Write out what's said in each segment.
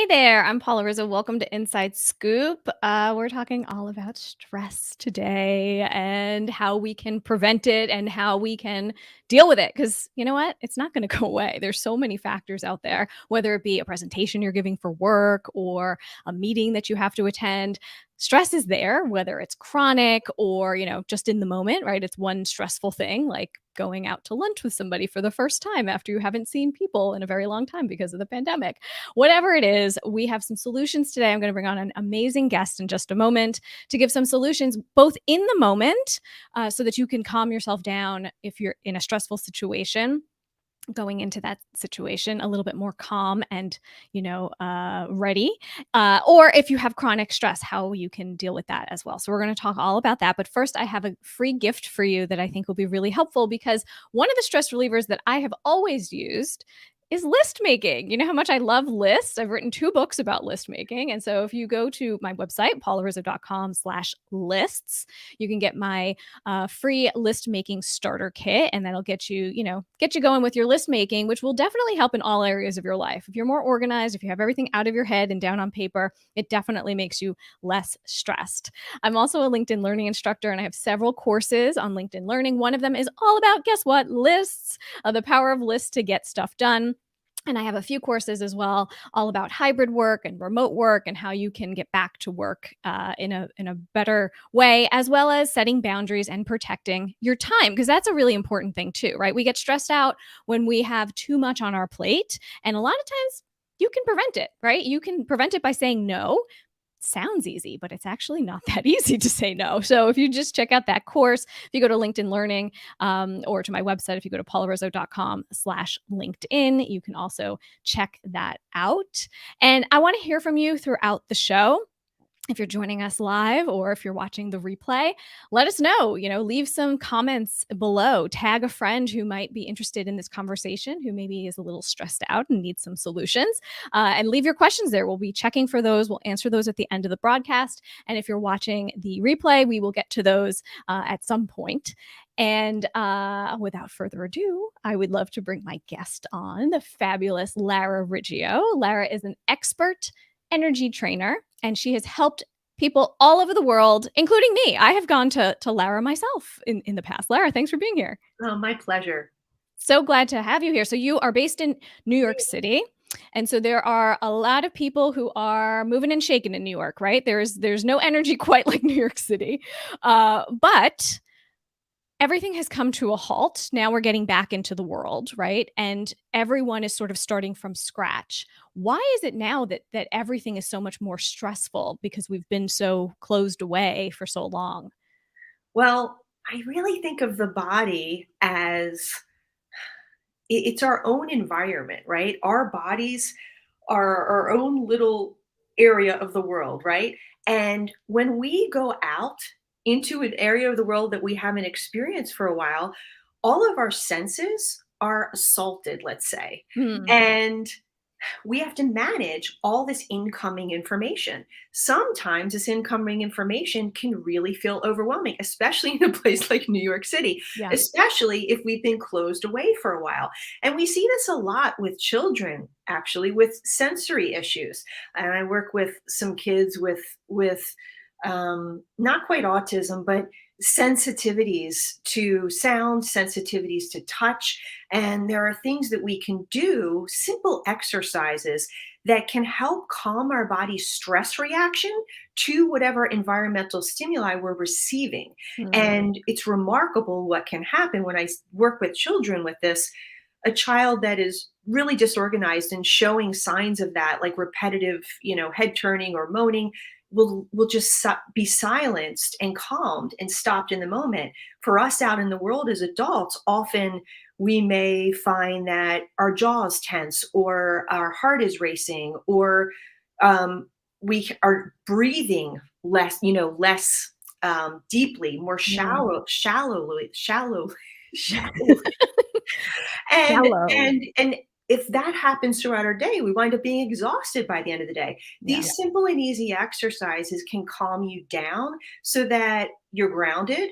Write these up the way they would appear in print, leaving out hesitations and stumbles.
Hey there, I'm Paula Rizzo. Welcome to Inside Scoop. We're talking all about stress today and how we can prevent it and how we can deal with it. Because you know what? It's not going to go away. There's so many factors out there, whether it be a presentation you're giving for work or a meeting that you have to attend. Stress is there, whether it's chronic or, just in the moment, right? It's one stressful thing like going out to lunch with somebody for the first time after you haven't seen people in a very long time because of the pandemic. Whatever it is, we have some solutions today. I'm going to bring on an amazing guest in just a moment to give some solutions both in the moment so that you can calm yourself down if you're in a stressful situation, going into that situation a little bit more calm and ready, or if you have chronic stress, how you can deal with that as well. So we're going to talk all about that, but first I have a free gift for you that I think will be really helpful, because one of the stress relievers that I have always used is list making. You know how much I love lists. I've written 2 books about list making. And so if you go to my website, paularizzo.com/lists, you can get my free list making starter kit, and that'll get you going with your list making, which will definitely help in all areas of your life. If you're more organized, if you have everything out of your head and down on paper, it definitely makes you less stressed. I'm also a LinkedIn Learning instructor, and I have several courses on LinkedIn Learning. One of them is all about, guess what? Lists, the power of lists to get stuff done. And I have a few courses as well, all about hybrid work and remote work and how you can get back to work in a better way, as well as setting boundaries and protecting your time, because that's a really important thing too, right? We get stressed out when we have too much on our plate, and a lot of times you can prevent it, right? You can prevent it by saying no. Sounds easy, but it's actually not that easy to say no. So if you just check out that course, if you go to LinkedIn Learning, or to my website, if you go to paularizzo.com/LinkedIn, you can also check that out. And I want to hear from you throughout the show. If you're joining us live or if you're watching the replay, let us know. Leave some comments below. Tag a friend who might be interested in this conversation, who maybe is a little stressed out and needs some solutions, and leave your questions there. We'll be checking for those. We'll answer those at the end of the broadcast. And if you're watching the replay, we will get to those at some point. And without further ado, I would love to bring my guest on, the fabulous Lara Riggio. Lara is an expert energy trainer, and she has helped people all over the world, including me. I have gone to Lara myself in the past. Lara, thanks for being here. Oh, my pleasure. So glad to have you here. So you are based in New York City. And so there are a lot of people who are moving and shaking in New York, right? There's no energy quite like New York City. But everything has come to a halt. Now we're getting back into the world, right? And everyone is sort of starting from scratch. Why is it now that everything is so much more stressful, because we've been so closed away for so long? Well, I really think of the body as it's our own environment, right? Our bodies are our own little area of the world, right? And when we go out into an area of the world that we haven't experienced for a while, all of our senses are assaulted, let's say. Hmm. And we have to manage all this incoming information. Sometimes this incoming information can really feel overwhelming, especially in a place like New York City, Yeah. especially if we've been closed away for a while. And we see this a lot with children, actually, with sensory issues. And I work with some kids with not quite autism, but sensitivities to sound, sensitivities to touch. And there are things that we can do, simple exercises that can help calm our body's stress reaction to whatever environmental stimuli we're receiving. Hmm. And it's remarkable what can happen when I work with children with this. A child that is really disorganized and showing signs of that, like repetitive, head turning or moaning, will just be silenced and calmed and stopped in the moment. For us out in the world as adults, often we may find that our jaws tense or our heart is racing, or we are breathing less deeply, more Yeah. shallow. and Shallow. and if that happens throughout our day, we wind up being exhausted by the end of the day. Yeah. These simple and easy exercises can calm you down so that you're grounded,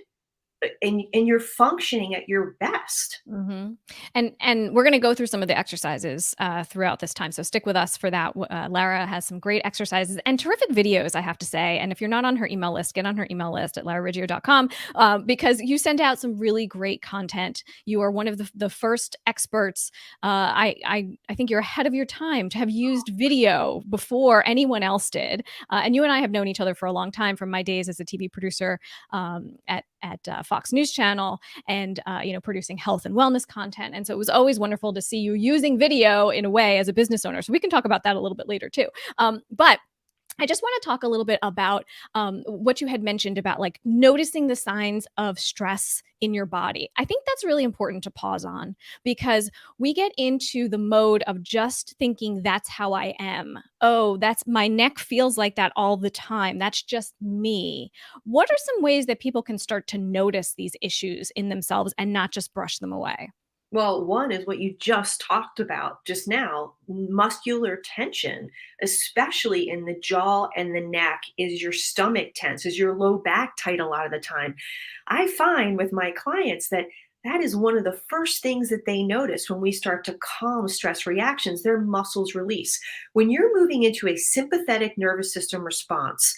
and you're functioning at your best. Mhm. And we're gonna go through some of the exercises, throughout this time, so stick with us for that. Lara has some great exercises and terrific videos, I have to say, and if you're not on her email list, get on her email list at larariggio.com, because you send out some really great content. You are one of the first experts, I think you're ahead of your time to have used video before anyone else did, and you and I have known each other for a long time from my days as a TV producer, at Fox News Channel, and producing health and wellness content. And so it was always wonderful to see you using video in a way as a business owner. So we can talk about that a little bit later too. But I just want to talk a little bit about what you had mentioned about like noticing the signs of stress in your body. I think that's really important to pause on because we get into the mode of just thinking that's how I am. Oh, that's my neck feels like that all the time. That's just me. What are some ways that people can start to notice these issues in themselves and not just brush them away? Well, one is what you just talked about just now, muscular tension, especially in the jaw and the neck. Is your stomach tense? Is your low back tight a lot of the time? I find with my clients that that is one of the first things that they notice when we start to calm stress reactions. Their muscles release. When you're moving into a sympathetic nervous system response,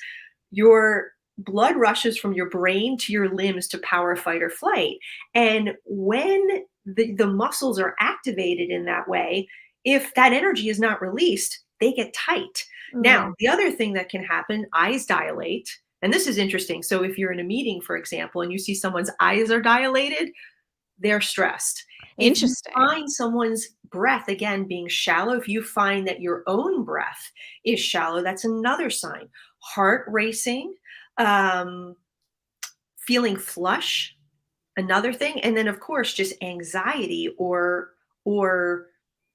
your blood rushes from your brain to your limbs to power fight or flight. And when the muscles are activated in that way, if that energy is not released, they get tight. Now, Mm, the other thing that can happen, eyes dilate. And this is interesting. So, if you're in a meeting, for example, and you see someone's eyes are dilated, they're stressed. If you interesting. find someone's breath, again, being shallow, if you find that your own breath is shallow, that's another sign. Heart racing, um, feeling flush, another thing, and then, of course, just anxiety or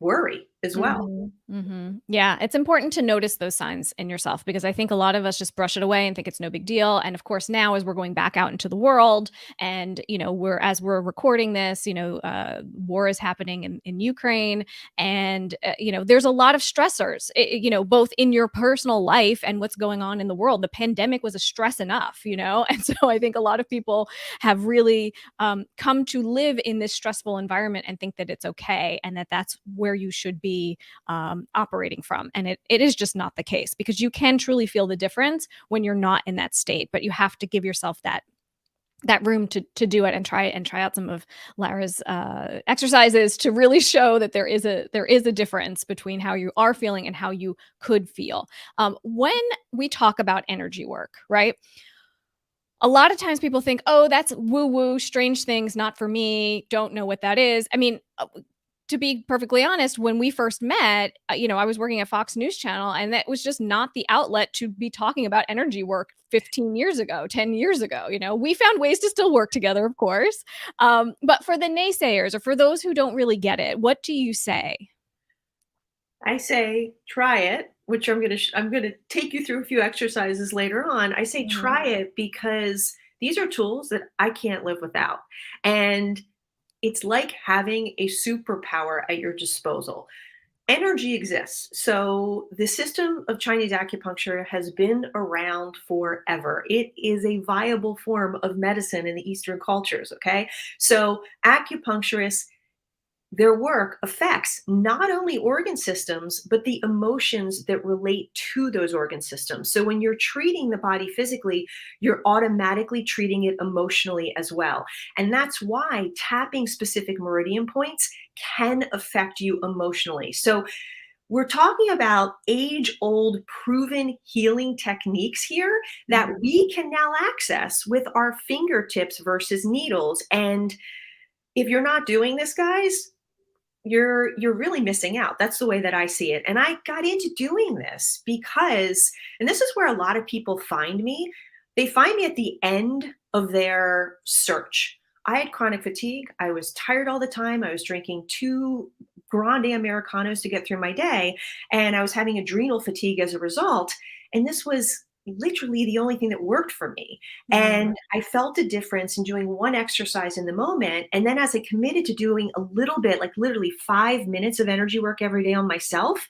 worry as well. Mhm, mhm. Yeah, it's important to notice those signs in yourself because I think a lot of us just brush it away and think it's no big deal. And of course, now as we're going back out into the world, and we're as we're recording this, war is happening in Ukraine, and there's a lot of stressors, both in your personal life and what's going on in the world. The pandemic was a stress enough, and so I think a lot of people have really come to live in this stressful environment and think that it's okay and that that's where you should be operating from. And it is just not the case because you can truly feel the difference when you're not in that state, but you have to give yourself that room to do it and try out some of Lara's exercises to really show that there is a difference between how you are feeling and how you could feel. When we talk about energy work, right? A lot of times people think, oh, that's woo woo, strange things, not for me, don't know what that is. I mean, to be perfectly honest, when we first met, I was working at Fox News Channel, and that was just not the outlet to be talking about energy work 15 years ago, 10 years ago. We found ways to still work together, of course. But for the naysayers or for those who don't really get it, what do you say? I say try it, which I'm gonna take you through a few exercises later on. I say Mhm. try it because these are tools that I can't live without. And it's like having a superpower at your disposal. Energy exists. So the system of Chinese acupuncture has been around forever. It is a viable form of medicine in the Eastern cultures. Okay. So acupuncturists, their work affects not only organ systems, but the emotions that relate to those organ systems. So when you're treating the body physically, you're automatically treating it emotionally as well. And that's why tapping specific meridian points can affect you emotionally. So we're talking about age old proven healing techniques here that Mhm. we can now access with our fingertips versus needles. And if you're not doing this, guys, you're really missing out. That's the way that I see it. And I got into doing this because, and this is where a lot of people find me. They find me at the end of their search. I had chronic fatigue. I was tired all the time. I was drinking two grande Americanos to get through my day. And I was having adrenal fatigue as a result. And this was literally the only thing that worked for me. Mhm. And I felt a difference in doing one exercise in the moment. And then as I committed to doing a little bit, like literally 5 minutes of energy work every day on myself,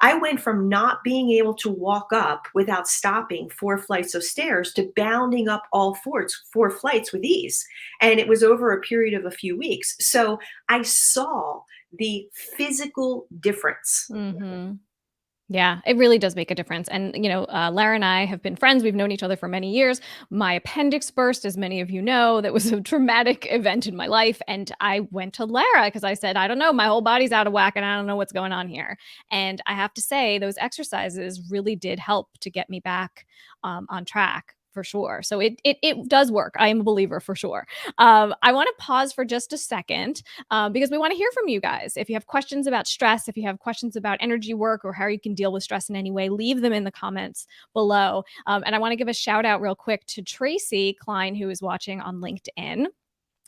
I went from not being able to walk up without stopping 4 flights of stairs to bounding up all 4 flights with ease. And it was over a period of a few weeks. So I saw the physical difference. Mhm. Yeah, it really does make a difference. And, Lara and I have been friends. We've known each other for many years. My appendix burst, as many of you know. That was a traumatic event in my life. And I went to Lara because I said, I don't know, my whole body's out of whack and I don't know what's going on here. And I have to say, those exercises really did help to get me back on track for sure. So it does work. I am a believer for sure. I want to pause for just a second because we want to hear from you guys. If you have questions about stress, if you have questions about energy work or how you can deal with stress in any way, leave them in the comments below. And I want to give a shout out real quick to Tracy Klein, who is watching on LinkedIn,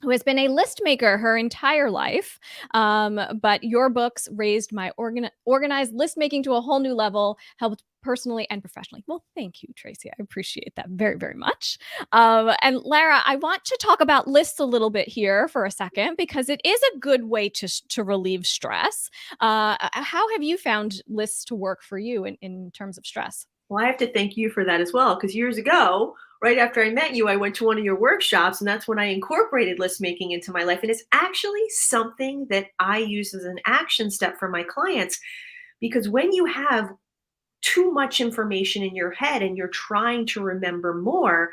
who has been a list maker her entire life. But your books raised my organized list making to a whole new level, helped personally and professionally. Well, thank you, Tracy. I appreciate that very, very much. And Lara, I want to talk about lists a little bit here for a second because it is a good way to relieve stress. How have you found lists to work for you in terms of stress? Well, I have to thank you for that as well, because years ago, right after I met you, I went to one of your workshops, and that's when I incorporated list making into my life. And it's actually something that I use as an action step for my clients, because when you have too much information in your head and you're trying to remember more,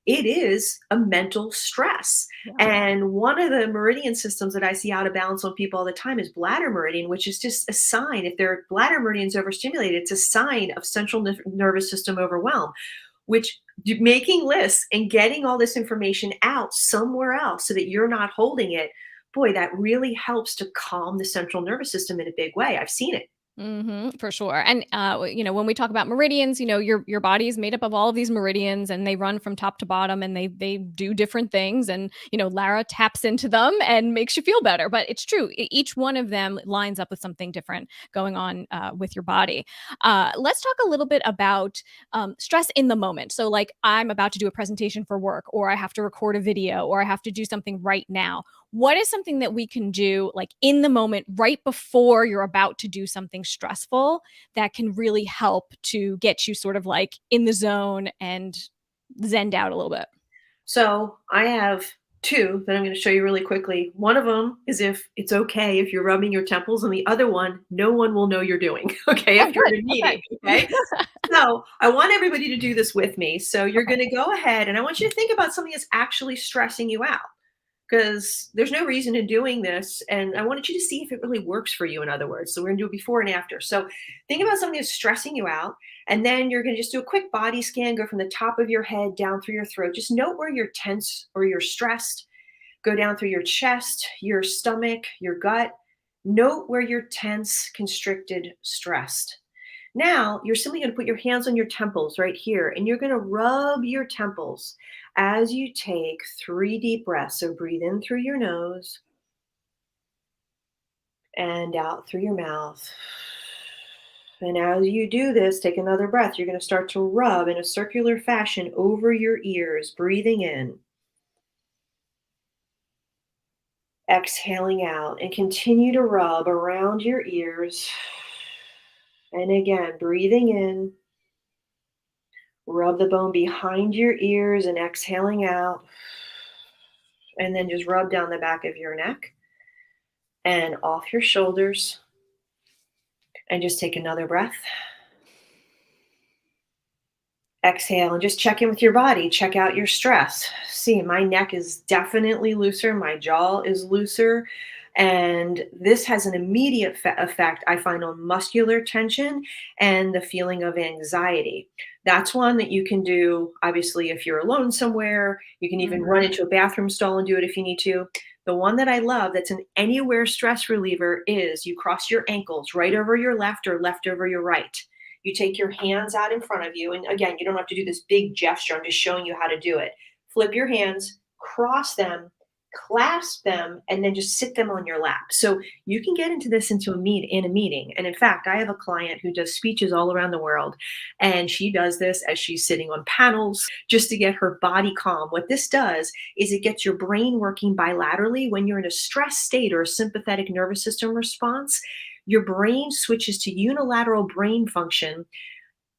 it is a mental stress. Yeah. And one of the meridian systems that I see out of balance on people all the time is bladder meridian, which is just a sign. If their bladder meridian's overstimulated, it's a sign of central nervous system overwhelm, which making lists and getting all this information out somewhere else so that you're not holding it, boy, that really helps to calm the central nervous system in a big way. I've seen it. For sure. And when we talk about meridians, your body is made up of all of these meridians, and they run from top to bottom, and they do different things. And Lara taps into them and makes you feel better. But it's true, each one of them lines up with something different going on with your body. Let's talk a little bit about stress in the moment. So, like, I'm about to do a presentation for work, or I have to record a video, or I have to do something right now. What is something that we can do, like, in the moment, right before you're about to do something stressful, that can really help to get you sort of like in the zone and zened out a little bit? So I have two that I'm going to show you really quickly. One of them is if it's okay if you're rubbing your temples, and the other one, no one will know you're doing. Okay, Oh, if you're good. in a meeting. Okay. Okay. So I want everybody to do this with me. So you're Okay. going to go ahead and I want you to think about something that's actually stressing you out, because there's no reason in doing this. And I wanted you to see if it really works for you, in other words. So we're going to do a before and after. So think about something that's stressing you out. And then you're going to just do a quick body scan, go from the top of your head down through your throat. Just note where you're tense or you're stressed. Go down through your chest, your stomach, your gut. Note where you're tense, constricted, stressed. Now, you're simply going to put your hands on your temples right here, and you're going to rub your temples as you take 3 deep breaths. So breathe in through your nose and out through your mouth. And as you do this, take another breath. You're going to start to rub in a circular fashion over your ears, breathing in, exhaling out, and continue to rub around your ears. And again, breathing in, rub the bone behind your ears and exhaling out. And then just rub down the back of your neck and off your shoulders. And just take another breath. Exhale and just check in with your body. Check out your stress. See, my neck is definitely looser. My jaw is looser. And this has an immediate effect, I find, on muscular tension and the feeling of anxiety. That's one that you can do, obviously, if you're alone somewhere. You can even run into a bathroom stall and do it if you need to. The one that I love that's an anywhere stress reliever is you cross your ankles right over your left or left over your right. You take your hands out in front of you. And again, you don't have to do this big gesture. I'm just showing you how to do it. Flip your hands, cross them, clasp them, and then just sit them on your lap. So you can get into this in a meeting. And in fact, I have a client who does speeches all around the world, and she does this as she's sitting on panels just to get her body calm. What this does is it gets your brain working bilaterally when you're in a stress state or a sympathetic nervous system response. your brain switches to unilateral brain function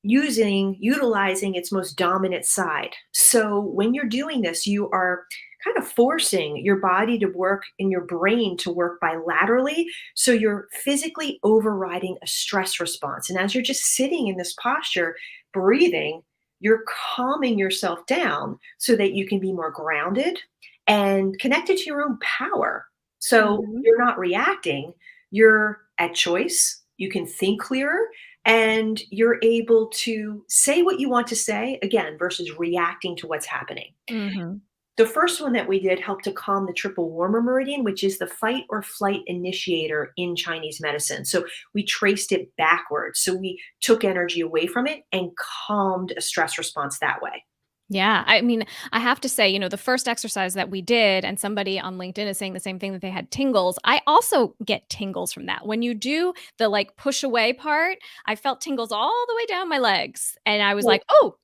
utilizing its most dominant side. So when you're doing this, you are kind of forcing your body to work and your brain to work bilaterally. So you're physically overriding a stress response. And as you're just sitting in this posture, breathing, you're calming yourself down so that you can be more grounded and connected to your own power. So Mhm. you're not reacting, you're at choice, you can think clearer, and you're able to say what you want to say again versus reacting to what's happening. Mhm. The first one that we did helped to calm the triple warmer meridian, which is the fight or flight initiator in Chinese medicine. So we traced it backwards. So we took energy away from it and calmed a stress response that way. Yeah, I mean, I have to say, the first exercise that we did, and somebody on LinkedIn is saying the same thing that they had tingles. I also get tingles from that. When you do the like push away part, I felt tingles all the way down my legs, and I was Well, like, "Oh,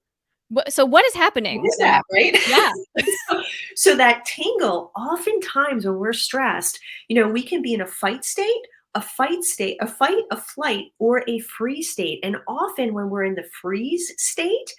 so what is what happening?" is And that, right? yeah, So that tingle, oftentimes when we're stressed, we can be in a fight, a flight, or a freeze state. And often when we're in the freeze state,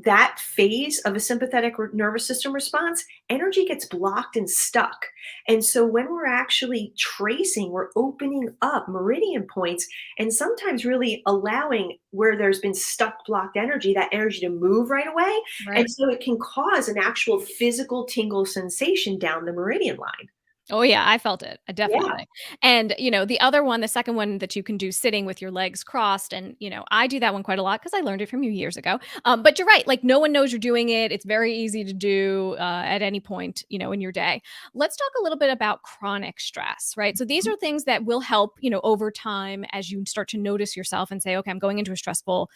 that phase of a sympathetic nervous system response, energy gets blocked and stuck. And so when we're actually tracing, we're opening up meridian points and sometimes really allowing where there's been stuck, blocked energy, that energy to move right away. And right. so it can cause an actual physical tingle sensation down the meridian line. Oh, yeah, I felt it, Yeah. definitely. And, the other one, the second one that you can do sitting with your legs crossed, and, I do that one quite a lot because I learned it from you years ago. But you're right, like, no one knows you're doing it. It's very easy to do, at any point, in your day. Let's talk a little bit about chronic stress, right? So these are things that will help, over time as you start to notice yourself and say, "Okay, I'm going into a stressful,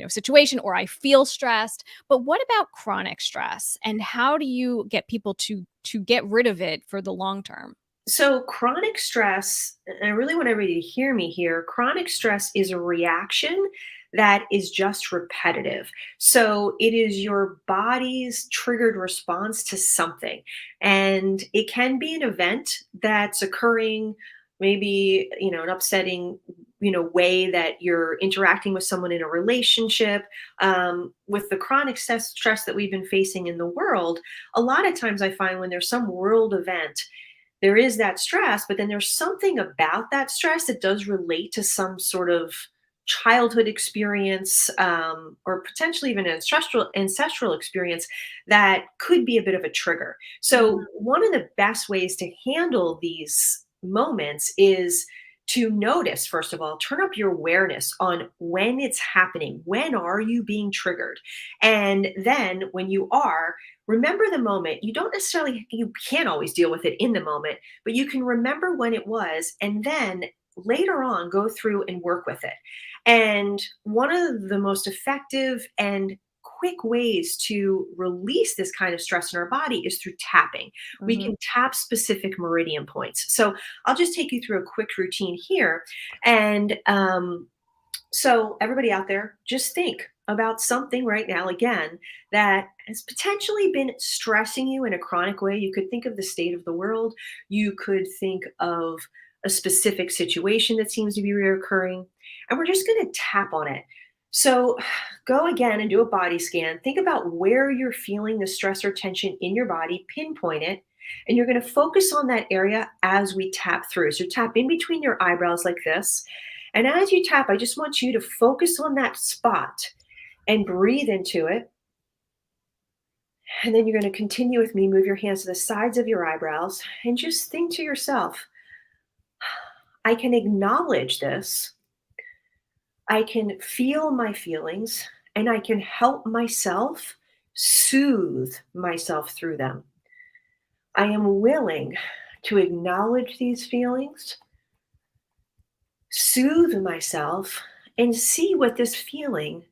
situation," or "I feel stressed." But what about chronic stress, and how do you get people to get rid of it for the long term? So, chronic stress, and I really want everybody to hear me here. Chronic stress is a reaction that is just repetitive. So, it is your body's triggered response to something. And it can be an event that's occurring, maybe, an upsetting, way that you're interacting with someone in a relationship. With the chronic stress that we've been facing in the world, a lot of times I find when there's some world event, there is that stress, but then there's something about that stress that does relate to some sort of childhood experience, or potentially even an ancestral experience that could be a bit of a trigger. So, Mhm, one of the best ways to handle these moments is to notice, first of all, turn up your awareness on when it's happening. When are you being triggered? And then when you are, remember the moment. You can't always deal with it in the moment, but you can remember when it was, and then later on go through and work with it. And one of the most effective and quick ways to release this kind of stress in our body is through tapping. We mhm. can tap specific meridian points. So I'll just take you through a quick routine here. And so, everybody out there, just think about something right now, again, that has potentially been stressing you in a chronic way. You could think of the state of the world. You could think of a specific situation that seems to be reoccurring. And we're just going to tap on it. So, go again and do a body scan. Think about where you're feeling the stress or tension in your body, pinpoint it. And you're going to focus on that area as we tap through. So, tap in between your eyebrows like this. And as you tap, I just want you to focus on that spot and breathe into it. And then you're going to continue with me. Move your hands to the sides of your eyebrows and just think to yourself, I can acknowledge this. I can feel my feelings and I can help myself soothe myself through them. I am willing to acknowledge these feelings, soothe myself, and see what this feeling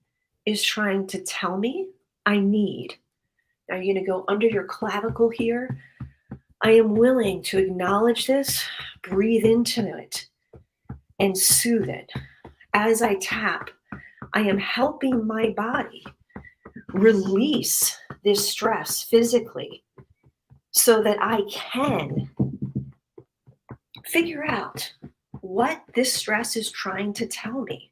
is trying to tell me I need. Now you're going to go under your clavicle here. I am willing to acknowledge this, breathe into it, and soothe it. As I tap, I am helping my body release this stress physically so that I can figure out what this stress is trying to tell me.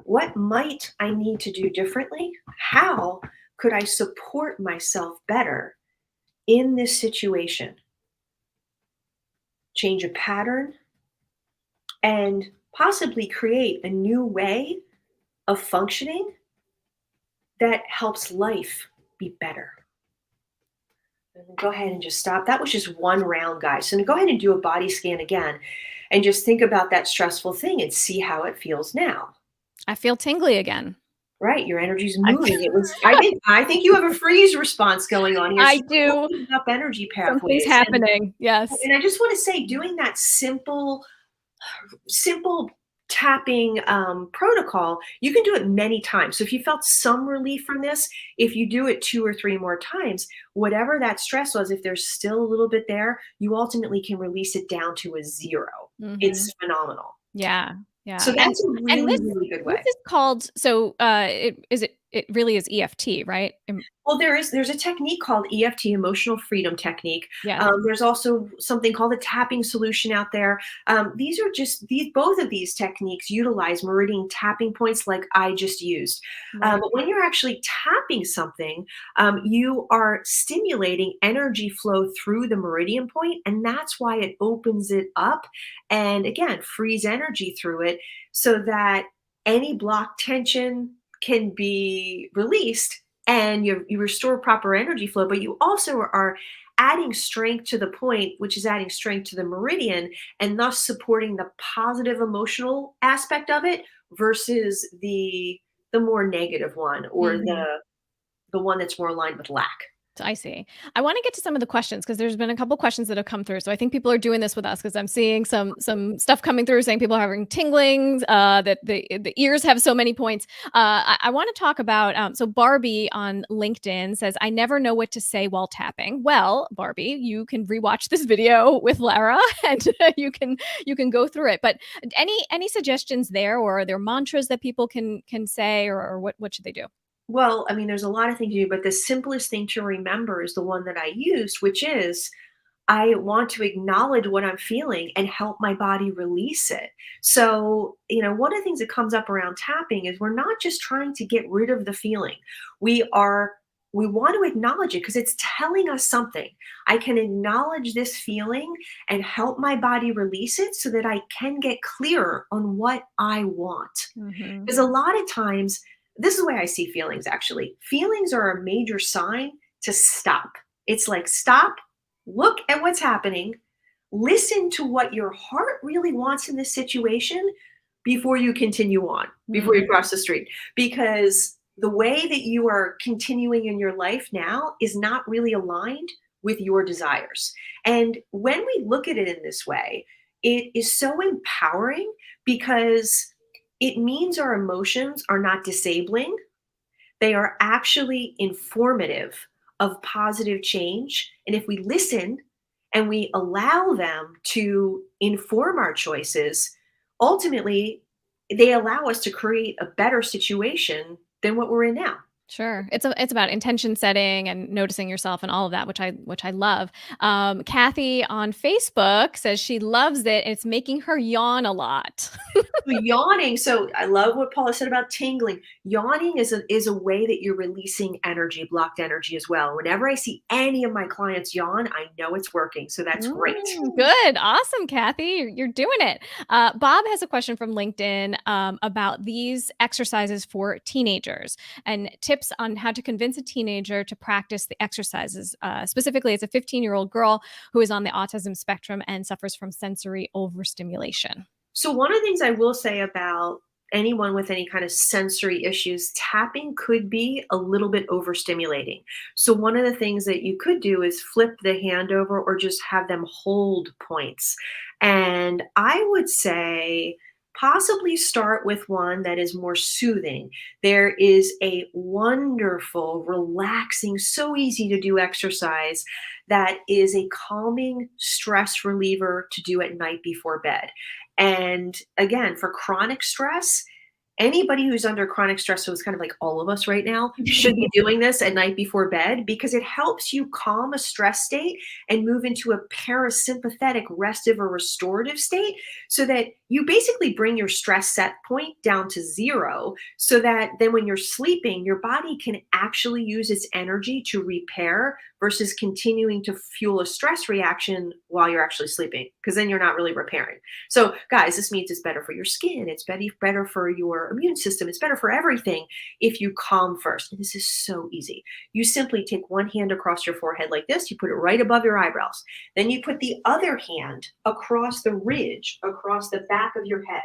What might I need to do differently? How could I support myself better in this situation? Change a pattern and possibly create a new way of functioning that helps life be better. And then go ahead and just stop. That was just one round, guys. So now go ahead and do a body scan again and just think about that stressful thing and see how it feels now. I feel tingly again. Right, your energy's I moving. It was I think you have a freeze response going on here. I So you're do. opening up energy Something's pathways. And happening. Yes. and I just want to say doing that simple tapping protocol, you can do it many times. So if you felt some relief from this, if you do it 2 or 3 more times, whatever that stress was, if there's still a little bit there, you ultimately can release it down to a zero. Mhm. It's phenomenal. Yeah, yeah, So that's a and really, really good this way. is called so, it really is EFT, right? Well, there's a technique called EFT, emotional freedom technique. Yes. There's also something called a tapping solution out there. These are just these both of these techniques utilize meridian tapping points like I just used. Right. But when you're actually tapping something, you are stimulating energy flow through the meridian point, and that's why it opens it up and again frees energy through it so that any blocked tension can be released and you restore proper energy flow, but you also are adding strength to the point, which is adding strength to the meridian and thus supporting the positive emotional aspect of it versus the more negative one or Mhm. the one that's more aligned with lack. I see. I wanna get to some of the questions because 'cause there's been a couple questions that have come through, so I think people are doing this with us because 'cause I'm seeing some stuff coming through saying people are having tinglings, that the ears have so many points. I wanna talk about, so Barbie on LinkedIn says, "I never know what to say while tapping." Well, Barbie, you can rewatch this video with Lara and you can go through it, but any suggestions there, or are there mantras that people can say, or what should they do? Well, I mean, there's a lot of things you do, but the simplest thing to remember is the one that I used, which is I want to acknowledge what I'm feeling and help my body release it. So, one of the things that comes up around tapping is we're not just trying to get rid of the feeling. We are we want to acknowledge it because it's telling us something. I can acknowledge this feeling and help my body release it so that I can get clearer on what I want. Mhm. Because a lot of times, this is the way I see feelings actually. Feelings are a major sign to stop. It's like, stop, look at what's happening, listen to what your heart really wants in this situation before you continue on, before you Mhm. cross the street. Because the way that you are continuing in your life now is not really aligned with your desires. And when we look at it in this way, it is so empowering because it means our emotions are not disabling. They are actually informative of positive change. And if we listen and we allow them to inform our choices, ultimately, they allow us to create a better situation than what we're in now. Sure. It's about intention setting and noticing yourself and all of that, which I love. Kathy on Facebook says she loves it. And it's making her yawn a lot. So yawning, so I love what Paula said about tingling. Yawning is a way that you're releasing energy, blocked energy as well. Whenever I see any of my clients yawn, I know it's working. So that's great. Good. Awesome, Kathy. You're doing it. Bob has a question from LinkedIn about these exercises for teenagers and tips on how to convince a teenager to practice the exercises. Specifically, it's a 15-year-old girl who is on the autism spectrum and suffers from sensory overstimulation. So one of the things I will say about anyone with any kind of sensory issues, tapping could be a little bit overstimulating. So one of the things that you could do is flip the hand over or just have them hold points. And I would say possibly start with one that is more soothing. There is a wonderful, relaxing, so easy to do exercise that is a calming stress reliever to do at night before bed. And again, for chronic stress, Anybody who's under chronic stress, so it's kind of like all of us right now, should be doing this at night before bed because it helps you calm a stress state and move into a parasympathetic, restive, or restorative state so that you basically bring your stress set point down to zero so that then when you're sleeping, your body can actually use its energy to repair versus continuing to fuel a stress reaction while you're actually sleeping because then you're not really repairing. So, guys, this means it's better for your skin. It's better for your immune system. It's better for everything if you calm first. And this is so easy. You simply take one hand across your forehead like this. You put it right above your eyebrows. Then you put the other hand across the ridge, across the back of your head.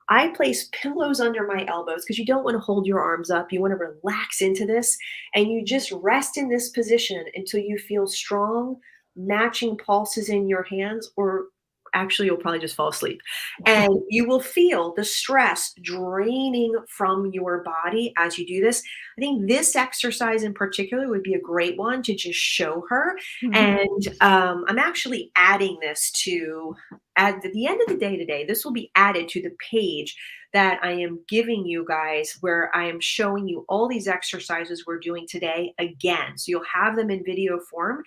I place pillows under my elbows because you don't want to hold your arms up. You want to relax into this. And you just rest in this position until you feel strong, matching pulses in your hands, or actually, you'll probably just fall asleep. And you will feel the stress draining from your body as you do this. I think this exercise in particular would be a great one to just show her. Mhm. And I'm actually adding this to, at the end of the day today, this will be added to the page that I am giving you guys where I am showing you all these exercises we're doing today again. So you'll have them in video form.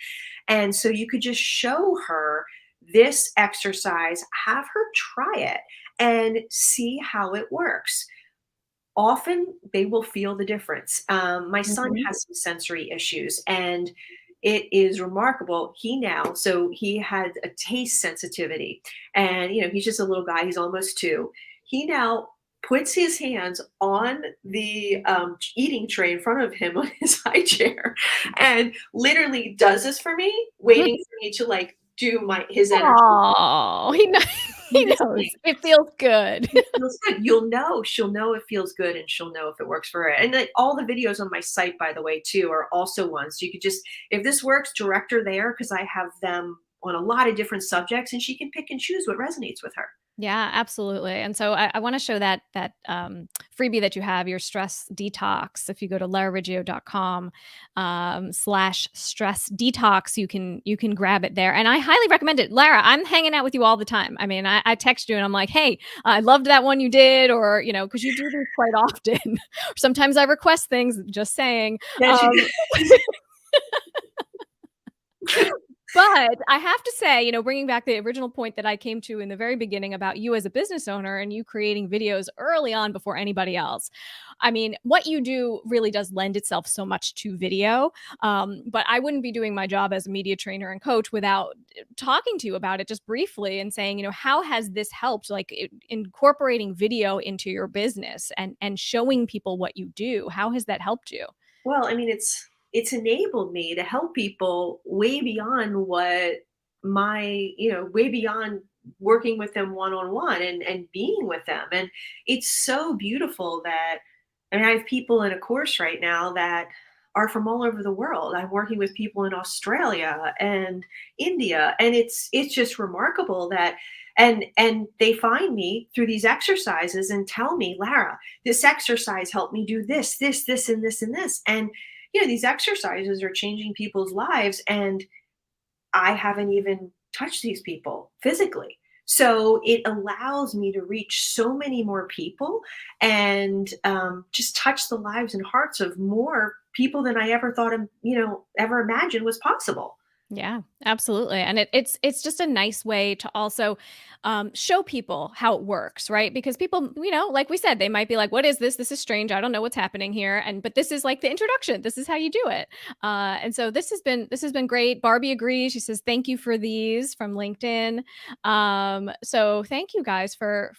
And so you could just show her this exercise, have her try it and see how it works. Often they will feel the difference. My son Mhm. has some sensory issues and it is remarkable. So he had a taste sensitivity and, he's just a little guy. He's almost 2. He now puts his hands on the eating tray in front of him on his high chair and literally does this for me, waiting for me to like do his energy. Oh, Do he this knows. thing. It feels good. It feels good. You'll know. She'll know it feels good, and she'll know if it works for her. And like all the videos on my site, by the way, too, are also ones. So you could just, if this works, direct her there because I have them on a lot of different subjects, and she can pick and choose what resonates with her. Yeah, absolutely. And so I want to show freebie that you have, your stress detox. If you go to larariggio.com slash stress detox, you can grab it there. And I highly recommend it. Lara, I'm hanging out with you all the time. I mean, I text you and I'm like, hey, I loved that one you did, or, because you do this quite often. Sometimes I request things, just saying. Yes, Um, But I have to say, bringing back the original point that I came to in the very beginning about you as a business owner and you creating videos early on before anybody else. I mean, what you do really does lend itself so much to video. But I wouldn't be doing my job as a media trainer and coach without talking to you about it just briefly and saying, how has this helped, like incorporating video into your business and showing people what you do? How has that helped you? well, I mean, it's enabled me to help people way beyond what way beyond working with them one on one and being with them. And it's so beautiful that, I have people in a course right now that are from all over the world. I'm working with people in Australia and India, and it's just remarkable that and they find me through these exercises and tell me, Lara, this exercise helped me do this, and this, and this. And, these exercises are changing people's lives. And I haven't even touched these people physically. So it allows me to reach so many more people and just touch the lives and hearts of more people than I ever thought, ever imagined was possible. Yeah, absolutely. And it's just a nice way to also show people how it works, right? Because people, like we said, they might be like, "What is this? This is strange. I don't know what's happening here." But this is like the introduction. This is how you do it. And so this has been great. Barbie agrees. She says, "Thank you for these from LinkedIn." So thank you guys for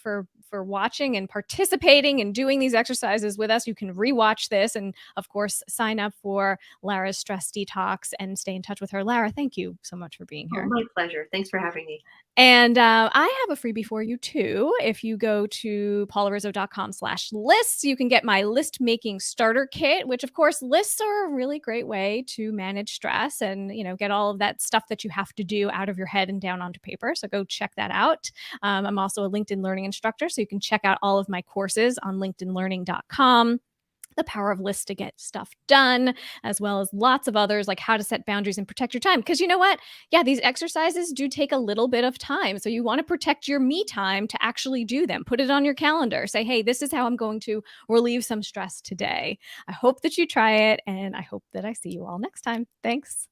watching and participating and doing these exercises with us. You can rewatch this and of course sign up for Lara's stress detox and stay in touch with her. Lara, thank you so much for being Oh, here. my pleasure. Thanks for having me. And I have a freebie for you too. If you go to paularizzo.com/lists, you can get my list making starter kit, which of course lists are a really great way to manage stress and, get all of that stuff that you have to do out of your head and down onto paper. So go check that out. I'm also a LinkedIn learning instructor, so you can check out all of my courses on linkedinlearning.com. The Power of Lists to Get Stuff Done, as well as lots of others like how to set boundaries and protect your time. Because you know what? Yeah, these exercises do take a little bit of time. So you want to protect your me time to actually do them. Put it on your calendar. Say, hey, this is how I'm going to relieve some stress today. I hope that you try it, and I hope that I see you all next time. Thanks.